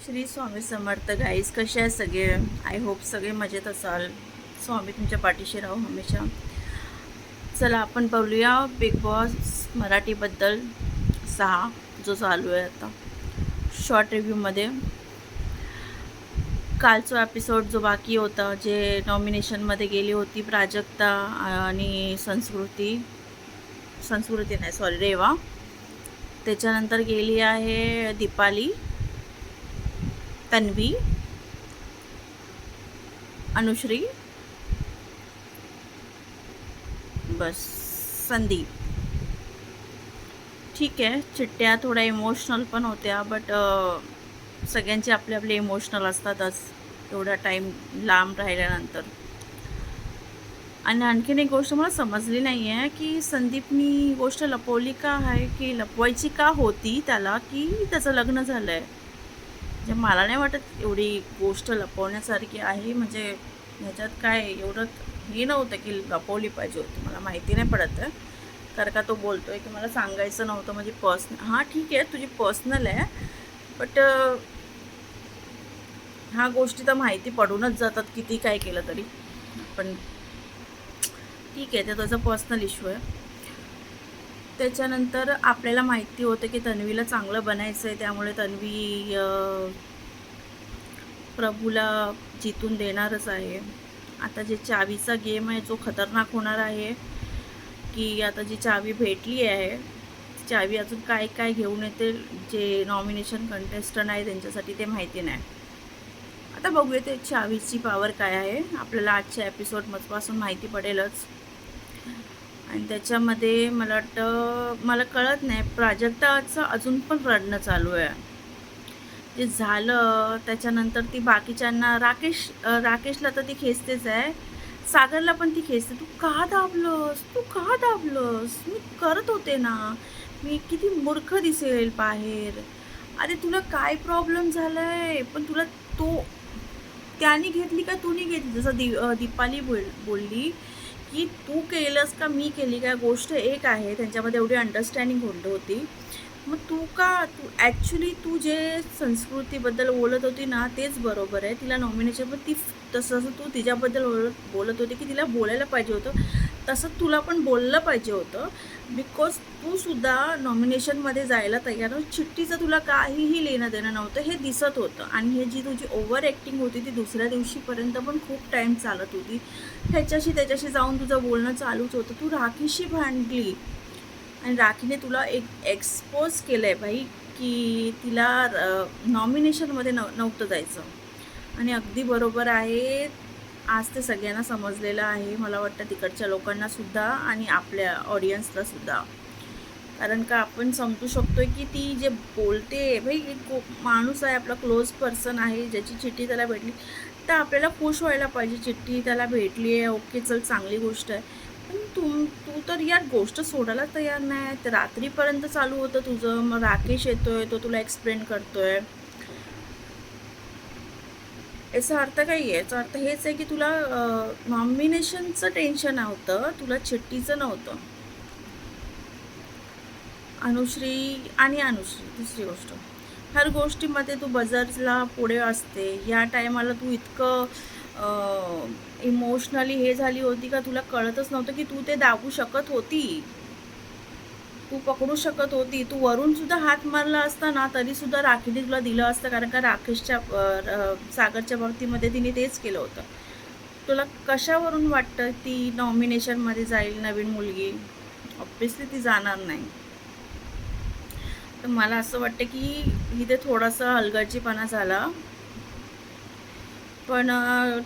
श्री स्वामी समर्थ guys, कसे आहे सगळे? आय होप सगळे मजेत असाल. स्वामी तुमच्या पाठीशी राहू हमेशा. चला आपण बोलूया बिग बॉस मराठीबद्दल 6 जो चालू आहे आता. शॉर्ट रिव्ह्यूमध्ये कालचा एपिसोड जो बाकी होता, जे नॉमिनेशनमध्ये गेली होती प्राजक्ता आणि संस्कृती नाही सॉरी रेवा. त्याच्यानंतर गेली आहे दीपाली, तन्वी, अनुश्री, बस संदीप. ठीक आहे, चिट्ट्या थोड्या इमोशनल पण होत्या, बट सगळ्यांचे आपले आपले इमोशनल असतातच एवढा टाईम लांब राहिल्यानंतर. आणि आणखीन एक गोष्ट मला समजली नाही आहे की संदीपनी गोष्ट लपवली का आहे, की लपवायची का होती त्याला, की त्याचं लग्न झालं आहे. म्हणजे मला नाही वाटत एवढी गोष्ट लपवण्यासारखी आहे. म्हणजे ह्याच्यात काय एवढं हे नव्हतं की लपवली पाहिजे होती. मला माहिती नाही पडत आहे, कारण का तो बोलतोय की मला सांगायचं नव्हतं. म्हणजे पर्सनल, हां ठीक आहे तुझी पर्सनल आहे, बट ह्या गोष्टी तर माहिती पडूनच जातात किती काय केलं तरी. पण ठीक आहे, ते त्याचा पर्सनल इश्यू आहे. त्याच्यानंतर आपल्याला माहिती होतं की तन्वीला चांगलं बनायचं आहे, त्यामुळे तन्वी प्रभूला जितून देणारच आहे. आता जे चावीचा गेम आहे जो खतरनाक होणार आहे, की आता जी चावी भेटली आहे चावी अजून काय काय घेऊन येते जे नॉमिनेशन कंटेस्टंट आहे त्यांच्यासाठी, ते माहिती नाही. आता बघूया ते चावीची पॉवर काय आहे, आपल्याला आजच्या एपिसोडपासून माहिती पडेलच. आणि त्याच्यामध्ये मला वाटतं, मला कळत नाही, प्राजक्ताचं अजून पण रडणं चालू आहे. ते झालं त्याच्यानंतर ती बाकीच्यांना राकेशला तर ती खेचतेच आहे, सागरला पण ती खेचते. तू का दाबलंस, मी करत होते ना, मी किती मूर्ख दिसेल बाहेर. अरे तुला काय प्रॉब्लेम झालाय, पण तुला तो त्याने घेतली का तू नाही घेतली. जसं दीपाली बोलली की तू केलंस का मी केली का, गोष्ट एक आहे. त्यांच्यामध्ये एवढी अंडरस्टँडिंग होती. मग तू ॲक्च्युली तू जे संस्कृतीबद्दल बोलत होती ना, तेच बरोबर आहे. तिला नॉमिनेशन पण ती तसं तू तिच्याबद्दल बोलत होती की तिला बोलायला पाहिजे होतं, तसं तुला पण बोललं पाहिजे होतं. बिकॉज तू सुद्धा नॉमिनेशनमध्ये जायला तयार नव्हती. चिठ्ठीचं तुला काहीही लेणं देणं नव्हतं, हे दिसत होतं. आणि हे जी तुझी ओव्हर ॲक्टिंग होती ती दुसऱ्या दिवशीपर्यंत पण खूप टाईम चालत होती. त्याच्याशी जाऊन तुझं बोलणं चालूच होतं. तू राखीशी भांडली आणि राखीने तुला एक एक्सपोज केलं आहे बाई, की तिला नॉमिनेशनमध्ये नव्हतं जायचं. आणि अगदी बरोबर आहे, आज ते सगळ्यांना समजलेलं आहे. मला वाटतं तिकडच्या लोकांनासुद्धा आणि आपल्या ऑडियन्सलासुद्धा. कारण का आपण समजू शकतो की ती जे बोलते भाई, एक माणूस आहे, आपला क्लोज पर्सन आहे, ज्याची चिठ्ठी त्याला भेटली तर आपल्याला खुश व्हायला पाहिजे. चिठ्ठी त्याला भेटली आहे, ओके चल चांगली गोष्ट आहे. पण तू तर यार गोष्ट सोडायला तयार नाही. तर रात्रीपर्यंत चालू होतं तुझं, मग राकेश येतोय, तो तुला एक्सप्लेन करतोय. याचा अर्थ काय आहे? याचा अर्थ हेच आहे की तुला नॉमिनेशनचं टेन्शन नव्हतं, तुला चिठ्ठीचं नव्हतं. अनुश्री दुसरी गोष्ट, हर गोष्टीमध्ये तू बजर्सला पुढे असते. या टायमाला तू इतकं इमोशनली हे झाली होती का तुला कळतच नव्हतं की तू ते दाबू शकत होती, तू पकडू शकत होती. तू वरूनसुद्धा हात मारला असता ना तरीसुद्धा राखीने तुला दिलं असतं. कारण का राकेशच्या सागरच्या बाबतीमध्ये तिने तेच केलं होतं. तुला कशावरून वाटतं ती नॉमिनेशनमध्ये जाईल नवीन मुलगी? ऑब्वियसली ती जाणार नाही. तर मला असं वाटतं की इथे थोडासा हलगर्जीपणा झाला. पण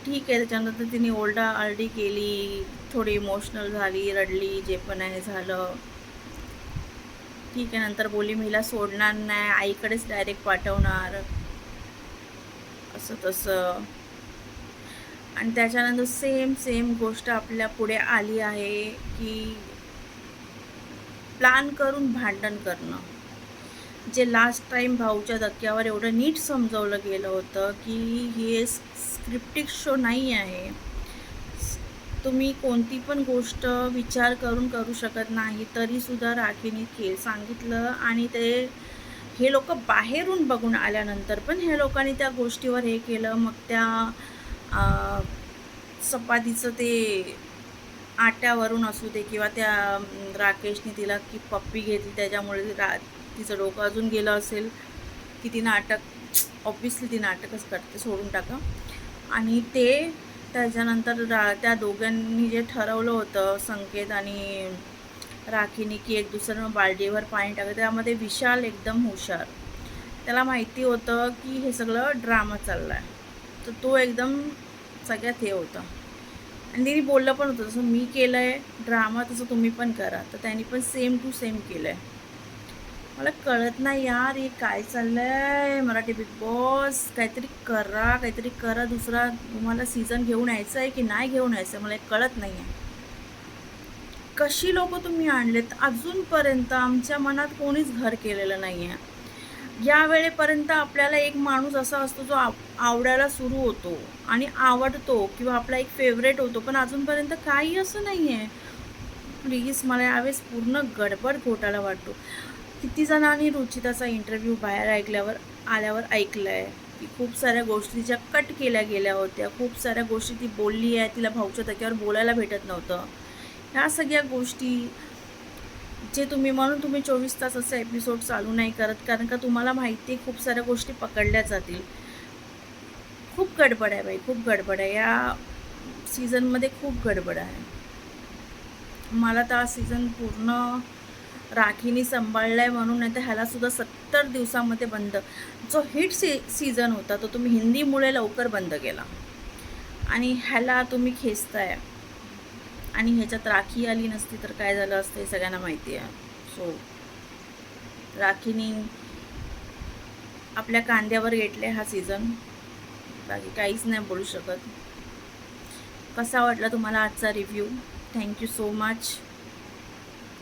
ठीक आहे, त्याच्यानंतर तिने ओरडाआरडी केली, थोडी इमोशनल झाली, रडली, जे पण आहे झालं. ठीक आहे, नंतर बोलली मीला सोडणार नाही, आईकडेच डायरेक्ट पाठवणार, असं तसं. आणि त्याच्यानंतर सेम गोष्ट आपल्या पुढे आली आहे की प्लॅन करून भांडण करणं. जे लास्ट टाईम भाऊच्या धक्क्यावर एवढं नीट समजवलं गेलं होतं की हे स्क्रिप्टिक शो नाही आहे. तुम्ही कोणती पण गोष्ट विचार करून करू शकत नाही, तरीसुद्धा राखीने सांगितलं आणि ते हे लोकं बाहेरून बघून आल्यानंतर पण हे लोकांनी त्या गोष्टीवर हे केलं. मग त्या अ, चपातीचं ते आट्यावरून असू दे किंवा त्या राकेशने तिला की पप्पी घेतली त्याच्यामुळे तिचं डोकं अजून गेलं असेल की ती नाटक ऑब्व्हियसली ती नाटकच करते, सोडून टाका. आणि ते त्याच्यानंतर त्या दोघांनी जे ठरवलं होतं संकेत आणि राखीने की एक दुसऱ्यानं बाल्टीवर पाणी टाकलं, त्यामध्ये विशाल एकदम हुशार. त्याला माहिती होतं की हे सगळं ड्रामा चालला आहे, तर तो एकदम सगळ्यात हे होता. आणि तिने बोललं पण होतं जसं मी केलं आहे ड्रामा तसं तुम्ही पण करा, तर त्यांनी पण सेम टू सेम केलं आहे. मला कळत नाही यार हे काय चाललं आहे मराठी बिग बॉस. काहीतरी करा दुसरा. तुम्हाला सीझन घेऊन यायचं आहे की नाही घेऊन यायचं आहे मला हे कळत नाही आहे. कशी लोकं तुम्ही आणलेत, अजूनपर्यंत आमच्या मनात कोणीच घर केलेलं नाही आहे. या वेळेपर्यंत आपल्याला एक माणूस असा असतो जो आवडायला सुरू होतो आणि आवडतो किंवा आपला एक फेवरेट होतो, पण अजूनपर्यंत काही असं नाही आहे. प्लीज मला यावेळेस पूर्ण गडबड घोटाळा वाटतो. किती जणांनी रुचिताचा इंटरव्ह्यू बाहेर आल्यावर ऐकलं आहे की खूप साऱ्या गोष्टी तिच्या कट केल्या गेल्या होत्या, खूप साऱ्या गोष्टी ती बोलली आहे, तिला भाऊच्या धक्क्यावर बोलायला भेटत नव्हतं. ह्या सगळ्या गोष्टी जे म्हणून तुम्ही 24 तास असे एपिसोड चालू नाही करत, कारण का तुम्हाला माहिती आहे खूप साऱ्या गोष्टी पकडल्या जातील. खूप गडबड आहे बाई, खूप गडबड आहे या सीझनमध्ये, खूप गडबड आहे. मला तर हा सीझन पूर्ण राखीने सांभाळला आहे म्हणून, नाही तर ह्यालासुद्धा 70 दिवसामध्ये बंद. जो हिट सीझन होता तो तुम्ही हिंदीमुळे लवकर बंद केला आणि ह्याला तुम्ही खेचताय. आणि ह्याच्यात राखी आली नसती तर काय झालं असतं हे सगळ्यांना माहिती आहे. सो राखीने आपल्या कांद्यावर घेतले हा सीझन, बाकी काहीच नाही बोलू शकत. कसा वाटला तुम्हाला आजचा review? Thank you so much.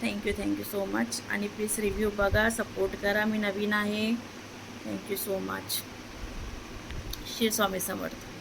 Thank you so much. आणि प्लीज रिव्ह्यू बघा, सपोर्ट करा. मी नवीन आहे. Thank you so much. Shri Swami समर्थ.